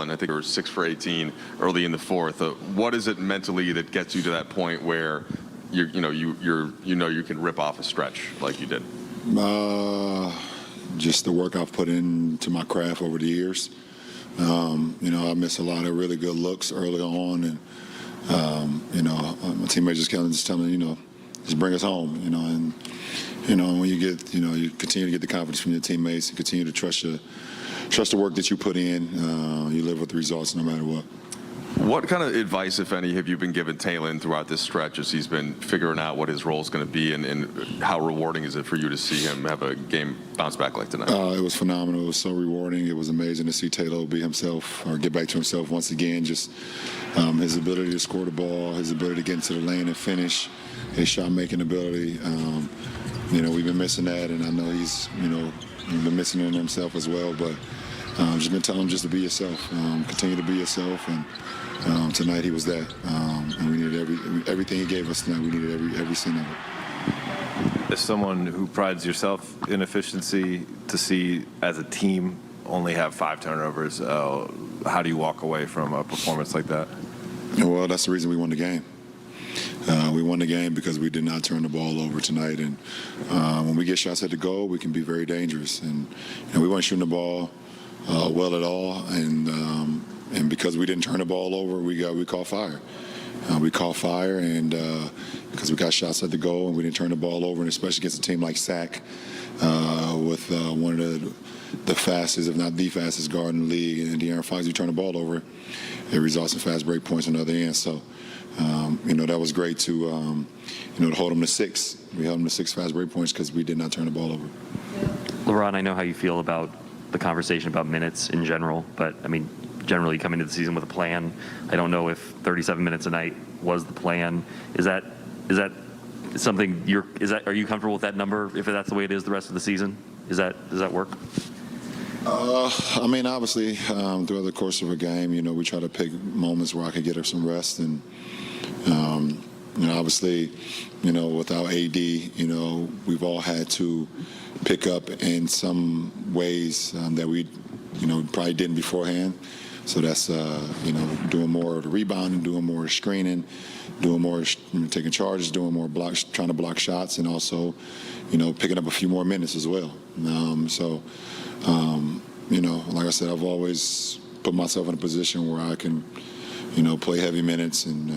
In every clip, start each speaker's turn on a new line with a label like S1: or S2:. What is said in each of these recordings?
S1: and I think you were 6 for 18 early in the fourth. What is it mentally that gets you to that point where you can rip off a stretch like you did?
S2: Just the work I've put into my craft over the years. I missed a lot of really good looks early on, and my teammates just kind of just telling me, just bring us home, and when you get, you continue to get the confidence from your teammates and continue to trust the work that you put in. You live with the results no matter what.
S1: What kind of advice, if any, have you been giving Talon throughout this stretch as he's been figuring out what his role is going to be, and how rewarding is it for you to see him have a game bounce back like tonight?
S2: It was phenomenal. It was so rewarding. It was amazing to see Taylor be himself, or get back to himself once again. Just his ability to score the ball, his ability to get into the lane and finish, his shot-making ability. We've been missing that, and I know he's, been missing it in himself as well. But just been telling him just to be yourself, continue to be yourself, and tonight he was that, and we needed everything he gave us tonight. We needed every scene of it.
S3: As someone who prides yourself in efficiency, to see as a team only have 5 turnovers, how do you walk away from a performance like that?
S2: Well, that's the reason we won the game. We won the game because we did not turn the ball over tonight, and when we get shots at the goal, we can be very dangerous. And we weren't shooting the ball well at all, and because we didn't turn the ball over, we caught fire. We caught fire, and because we got shots at the goal and we didn't turn the ball over, and especially against a team like Sac, with one of the fastest, if not the fastest guard in the league, and De'Aaron Fox, you turn the ball over, it results in fast break points on the other end. So, that was great to hold them to 6. We held them to 6 fast break points because we did not turn the ball over.
S4: LeBron, I know how you feel about the conversation about minutes in general, but generally coming to the season with a plan. I don't know if 37 minutes a night was the plan. Is that something are you comfortable with that number if that's the way it is the rest of the season? Does that work?
S2: Obviously, throughout the course of a game, we try to pick moments where I could get her some rest, and obviously, without AD, we've all had to pick up in some ways that we, probably didn't beforehand. So that's, doing more of the rebounding, doing more screening, doing more taking charges, doing more blocks, trying to block shots, and also, picking up a few more minutes as well. Like I said, I've always put myself in a position where I can, play heavy minutes and,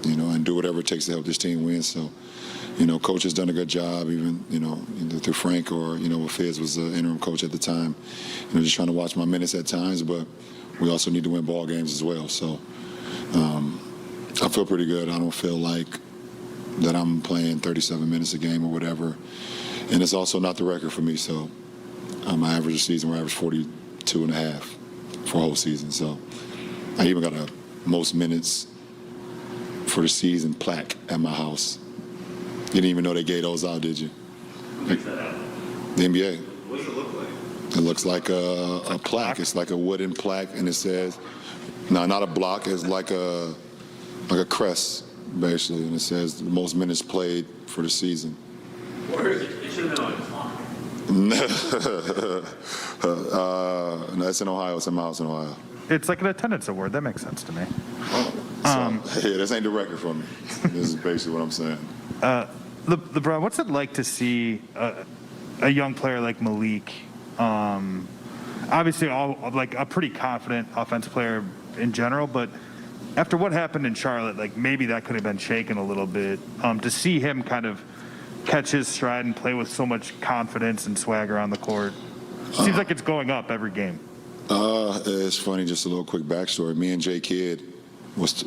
S2: and do whatever it takes to help this team win. So, coach has done a good job, even, either through Frank or, if Fizz was the interim coach at the time, just trying to watch my minutes at times, but we also need to win ball games as well. So I feel pretty good. I don't feel like that I'm playing 37 minutes a game or whatever. And it's also not the record for me. So my average a season, we're average 42 and a half for a whole season. So I even got a most minutes for the season plaque at my house. You didn't even know they gave those out, did you?
S4: Who makes that out?
S2: The NBA.
S4: What does it look like?
S2: It looks like a plaque. It's like a wooden plaque, and it says, no, not a block. It's like a crest, basically, and it says the most minutes played for the season.
S4: Where is it? It should have been on a clock.
S2: No, it's in Ohio. It's in my house in Ohio.
S5: It's like an attendance award. That makes sense to me.
S2: This ain't the record for me. This is basically what I'm saying.
S5: LeBron, what's it like to see a young player like Malik? Obviously, like a pretty confident offensive player in general, but after what happened in Charlotte, maybe that could have been shaken a little bit. To see him kind of catch his stride and play with so much confidence and swagger on the court, seems like it's going up every game.
S2: It's funny. Just a little quick backstory. Me and Jay Kidd,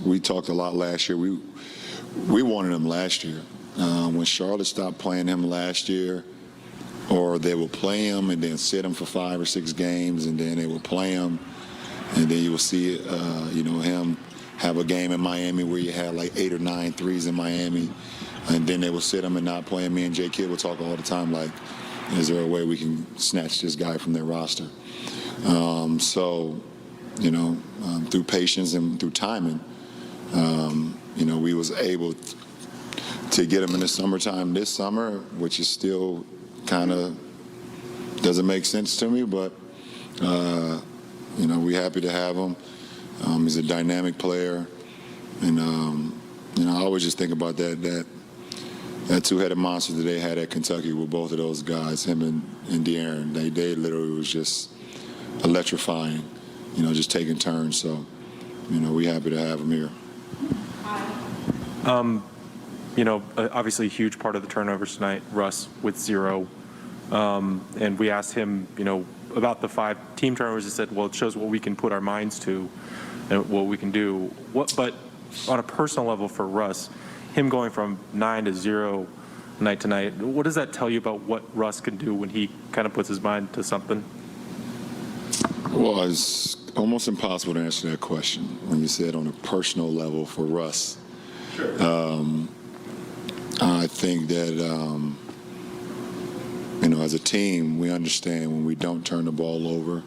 S2: we talked a lot last year. We wanted him last year. When Charlotte stopped playing him last year, or they will play him and then sit him for 5 or 6 games, and then they will play him, and then you will see, him have a game in Miami where he had 8 or 9 threes in Miami, and then they will sit him and not play him. Me and Jay Kidd will talk all the time, is there a way we can snatch this guy from their roster? Through patience and through timing, we was able to get him in the summertime this summer, which is still kind of doesn't make sense to me, but we're happy to have him. He's a dynamic player, and I always just think about that two-headed monster that they had at Kentucky with both of those guys, him and De'Aaron. They literally was just electrifying, just taking turns. So, we're happy to have him here.
S6: Obviously a huge part of the turnovers tonight, Russ with 0. And we asked him, about the 5 team turnovers. He said, well, it shows what we can put our minds to and what we can do. But on a personal level for Russ, him going from 9 to 0 night to night, what does that tell you about what Russ can do when he kind of puts his mind to something?
S2: Well, it's almost impossible to answer that question when you said on a personal level for Russ. Sure. I think that, as a team, we understand when we don't turn the ball over.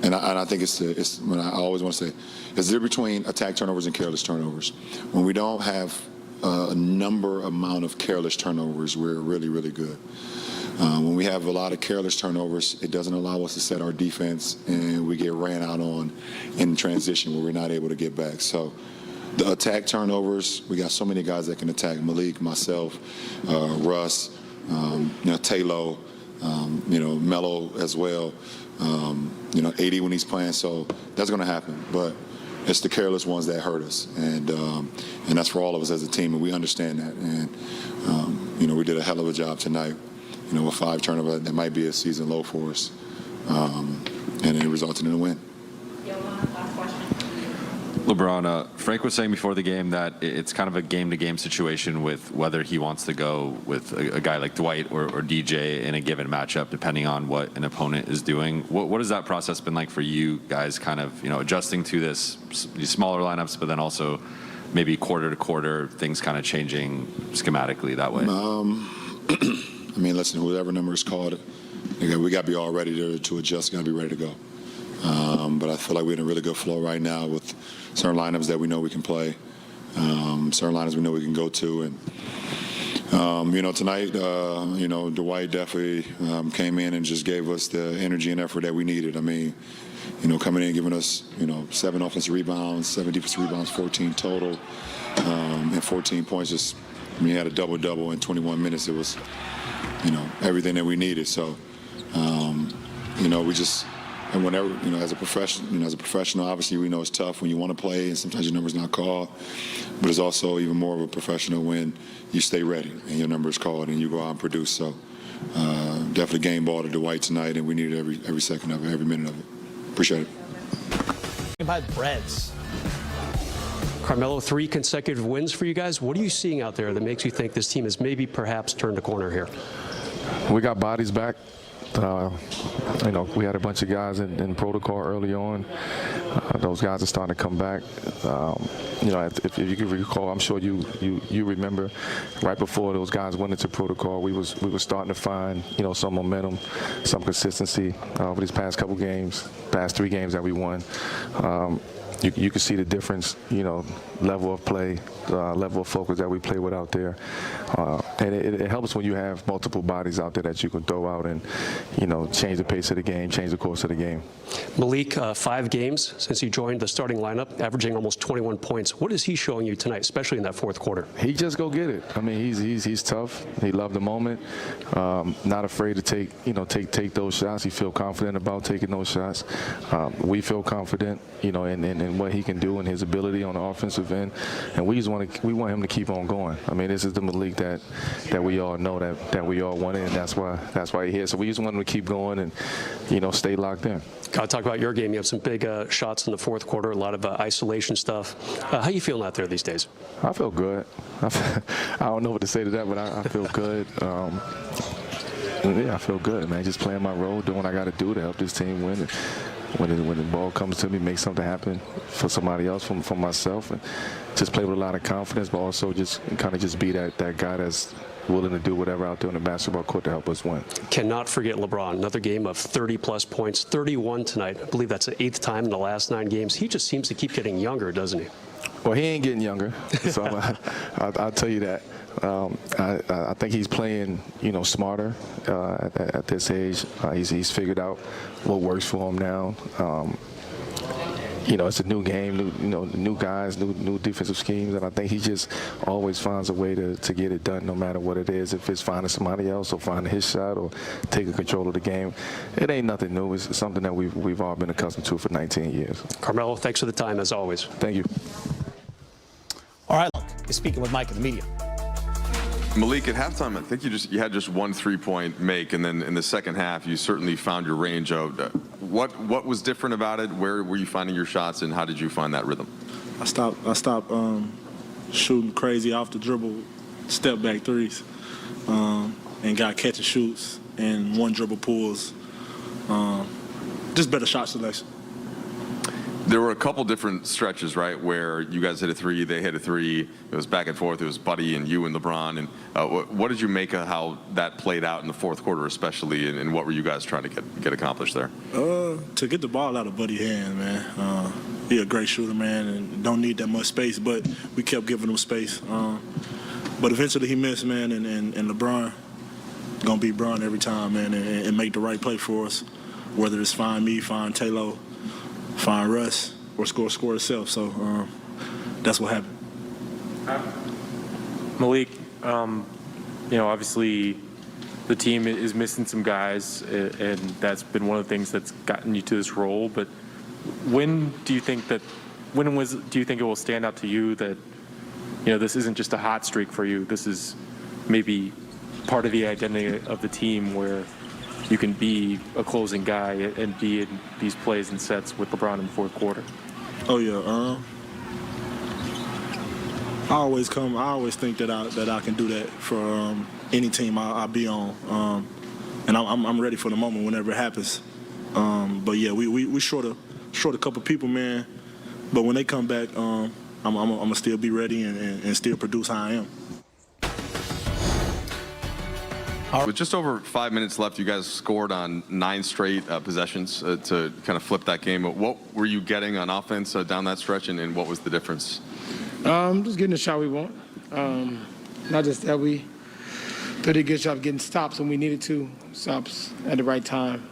S2: And I think it's when I always want to say, it's the difference between attack turnovers and careless turnovers. When we don't have a amount of careless turnovers, we're really, really good. When we have a lot of careless turnovers, it doesn't allow us to set our defense, and we get ran out on in transition where we're not able to get back. So the attack turnovers, we got so many guys that can attack. Malik, myself, Russ, Taylor, Melo as well. 80 when he's playing. So that's going to happen. But it's the careless ones that hurt us, and that's for all of us as a team, and we understand that. And we did a hell of a job tonight. With 5 turnovers, that might be a season low for us, and it resulted in a win.
S7: Last question.
S3: LeBron, Frank was saying before the game that it's kind of a game-to-game situation with whether he wants to go with a guy like Dwight or DJ in a given matchup, depending on what an opponent is doing. What has that process been like for you guys, kind of adjusting to these smaller lineups, but then also maybe quarter to quarter, things kind of changing schematically that way?
S2: Listen, whoever number is called, we got to be all ready to adjust, got to be ready to go. But I feel like we're in a really good flow right now with certain lineups that we know we can play, certain lineups we know we can go to. And, tonight, Dwight definitely came in and just gave us the energy and effort that we needed. Coming in, giving us, 7 offensive rebounds, 7 defensive rebounds, 14 total, and 14 points. He had a double-double in 21 minutes. It was, everything that we needed. So, we just, and whenever, as a professional, obviously we know it's tough when you want to play and sometimes your number's not called. But it's also even more of a professional when you stay ready and your number is called and you go out and produce. So, definitely game ball to Dwight tonight, and we needed every second of it, every minute of it. Appreciate it.
S8: About Reds. Carmelo, 3 consecutive wins for you guys. What are you seeing out there that makes you think this team has maybe perhaps turned a corner here?
S9: We got bodies back. We had a bunch of guys in protocol early on. Those guys are starting to come back. If you can recall, I'm sure you remember, right before those guys went into protocol, we were starting to find some momentum, some consistency over these past couple games, past 3 games that we won. You can see the difference, level of play, level of focus that we play with out there. And it helps when you have multiple bodies out there that you can throw out and, change the pace of the game, change the course of the game.
S8: Malik, 5 games since you joined the starting lineup, averaging almost 21 points. What is he showing you tonight, especially in that 4th quarter?
S9: He just go get it. He's tough. He loved the moment. Not afraid to take those shots. He feel confident about taking those shots. We feel confident, in what he can do and his ability on the offensive end, and we want him to keep on going. This is the Malik that we all know, that we all wanted, and that's why he's here. So we just want him to keep going and stay locked in.
S8: Got to talk about your game. You have some big shots in the 4th quarter, a lot of isolation stuff. How you feeling out there these days?
S9: I feel good. I don't know what to say to that, but I feel good. Yeah, I feel good, man. Just playing my role, doing what I got to do to help this team win. When the ball comes to me, make something happen for somebody else, for myself, and just play with a lot of confidence, but also just be that guy that's willing to do whatever out there on the basketball court to help us win.
S8: Cannot forget LeBron. Another game of 30-plus points, 31 tonight. I believe that's the 8th time in the last 9 games. He just seems to keep getting younger, doesn't he?
S9: Well, he ain't getting younger, so I'll tell you that. I think he's playing, smarter at this age. He's figured out what works for him now. It's a new game, new guys, new defensive schemes, and I think he just always finds a way to get it done, no matter what it is. If it's finding somebody else or finding his shot or taking control of the game, it ain't nothing new. It's something that we've all been accustomed to for 19 years.
S8: Carmelo, thanks for the time as always.
S9: Thank you.
S10: All right, look, he's speaking with Mike in the media.
S1: Malik, at halftime, I think you had just one 3-point make, and then in the second half, you certainly found your range of what was different about it? Where were you finding your shots, and how did you find that rhythm?
S11: I stopped shooting crazy off the dribble, step back threes, and got catch and shoots and one dribble pulls. Just better shot selection.
S1: There were a couple different stretches, right, where you guys hit a three, they hit a three. It was back and forth. It was Buddy and you and LeBron. And what did you make of how that played out in the fourth quarter, especially, and what were you guys trying to get accomplished there?
S11: To get the ball out of Buddy's hand, man. He's a great shooter, man, and don't need that much space. But we kept giving him space. But eventually he missed, man, and LeBron gonna be Bron every time, man, and make the right play for us. Whether it's find me, find Taylor, find Russ, or score itself. So that's what happened.
S6: Malik, obviously the team is missing some guys, and that's been one of the things that's gotten you to this role. But when do you think it will stand out to you that, this isn't just a hot streak for you? This is maybe part of the identity of the team where you can be a closing guy and be in these plays and sets with LeBron in the fourth quarter.
S11: Oh yeah, I always think that I can do that for any team I'll be on, and I'm ready for the moment whenever it happens. But yeah, we short a couple people, man. But when they come back, I'm gonna still be ready and still produce how I am.
S1: With just over 5 minutes left, you guys scored on 9 straight possessions to kind of flip that game. What were you getting on offense down that stretch, and what was the difference?
S12: Just getting the shot we want. Not just that, we did a good job getting stops when we needed to, stops at the right time,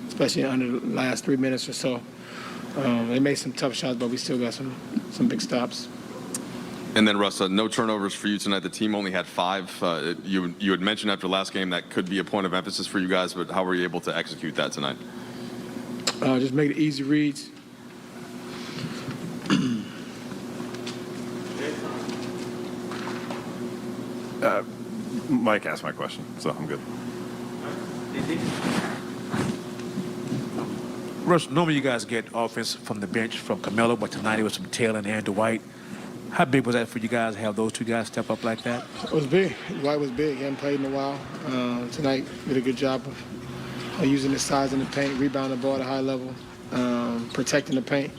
S12: especially under the last 3 minutes or so. They made some tough shots, but we still got some big stops.
S1: And then, Russ, no turnovers for you tonight. The team only had 5. You had mentioned after last game that could be a point of emphasis for you guys, but how were you able to execute that tonight?
S12: Just make it easy reads.
S13: Mike asked my question, so I'm good.
S10: Russ, normally you guys get offense from the bench from Carmelo, but tonight it was from Taylor and Dwight. How big was that for you guys to have those two guys step up like that?
S12: It was big. Dwight was big. He hadn't played in a while. Tonight, did a good job of using his size in the paint, rebounding the ball at a high level, protecting the paint.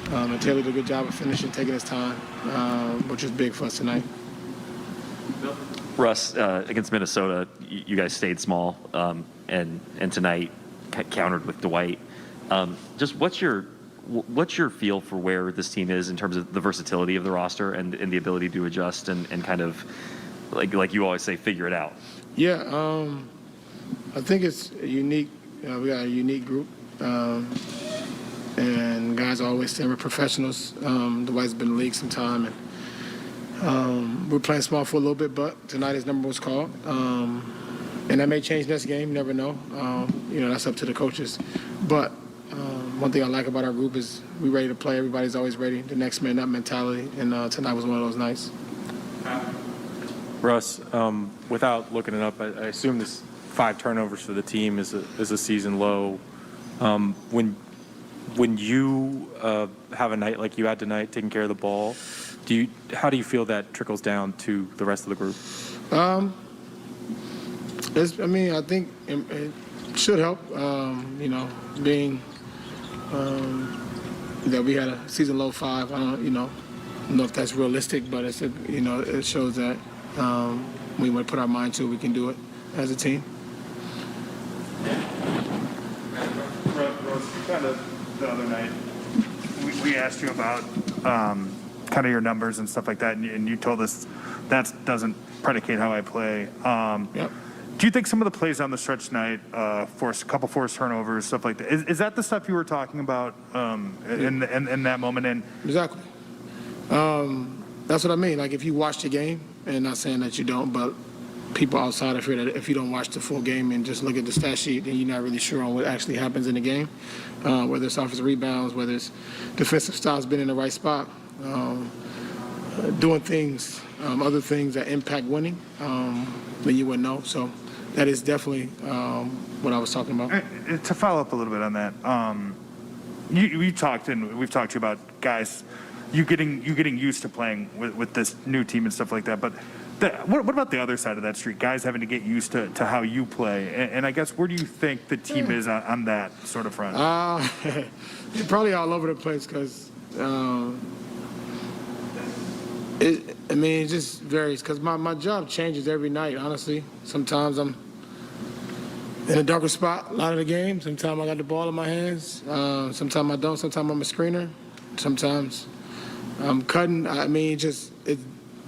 S12: And Taylor did a good job of finishing, taking his time, which was big for us tonight.
S4: Russ, against Minnesota, you guys stayed small, and tonight countered with Dwight. Just what's your feel for where this team is in terms of the versatility of the roster and the ability to adjust and kind of, like you always say, figure it out?
S12: Yeah, I think it's unique. We got a unique group, and guys always say we're professionals. Dwight's been in the league some time, and we're playing small for a little bit, but tonight his number was called. And that may change next game, you never know. That's up to the coaches. But one thing I like about our group is we're ready to play. Everybody's always ready. The next man up mentality, and tonight was one of those nights.
S6: Russ, without looking it up, I assume this 5 turnovers for the team is a season low. When you have a night like you had tonight, taking care of the ball, how do you feel that trickles down to the rest of the group?
S12: I think it should help. Being that we had a season low 5. I don't know if that's realistic, but it shows that when we put our mind to it, we can do it as a team.
S5: Russ, kind of the other night, we asked you about kind of your numbers and stuff like that, and you told us that doesn't predicate how I play.
S12: Yep.
S5: Do you think some of the plays on the stretch tonight, a couple forced turnovers, stuff like that, is that the stuff you were talking about in that moment? And
S12: Exactly. That's what I mean. Like, if you watch the game, and not saying that you don't, but people outside of here that if you don't watch the full game and just look at the stat sheet, then you're not really sure on what actually happens in the game, whether it's offensive rebounds, whether it's defensive styles being in the right spot, doing things, other things that impact winning, then you wouldn't know. So that is definitely what I was talking about.
S5: to follow up a little bit on that, we've talked to you about guys, you getting used to playing with this new team and stuff like that. But what about the other side of that street? Guys having to get used to how you play, and I guess where do you think the team is on that sort of front?
S12: They're probably all over the place because it just varies because my job changes every night, honestly. Sometimes I'm in a darker spot a lot of the game. Sometimes I got the ball in my hands. Sometimes I don't. Sometimes I'm a screener. Sometimes I'm cutting.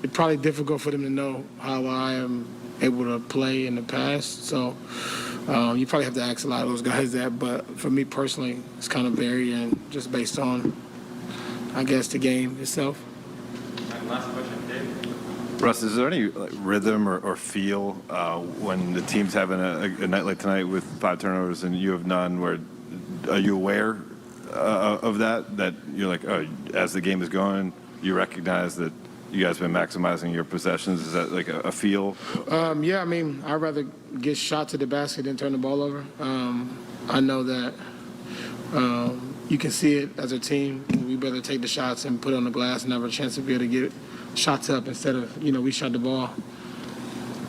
S12: It's probably difficult for them to know how I am able to play in the past. So you probably have to ask a lot of those guys that. But for me personally, it's kind of varying just based on, I guess, the game itself.
S4: Last question, Dave.
S13: Russ, is there any rhythm or feel when the team's having a night like tonight with 5 turnovers and you have none? Where are you aware of that you're like, oh, as the game is going, you recognize that you guys have been maximizing your possessions? Is that like a feel?
S12: Yeah, I'd rather get shot to the basket than turn the ball over. I know that you can see it as a team. We better take the shots and put it on the glass and have a chance to be able to get shots up instead of, we shot the ball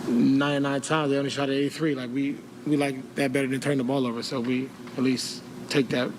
S12: 99 times. They only shot it 83. Like, we like that better than turn the ball over. So we at least take that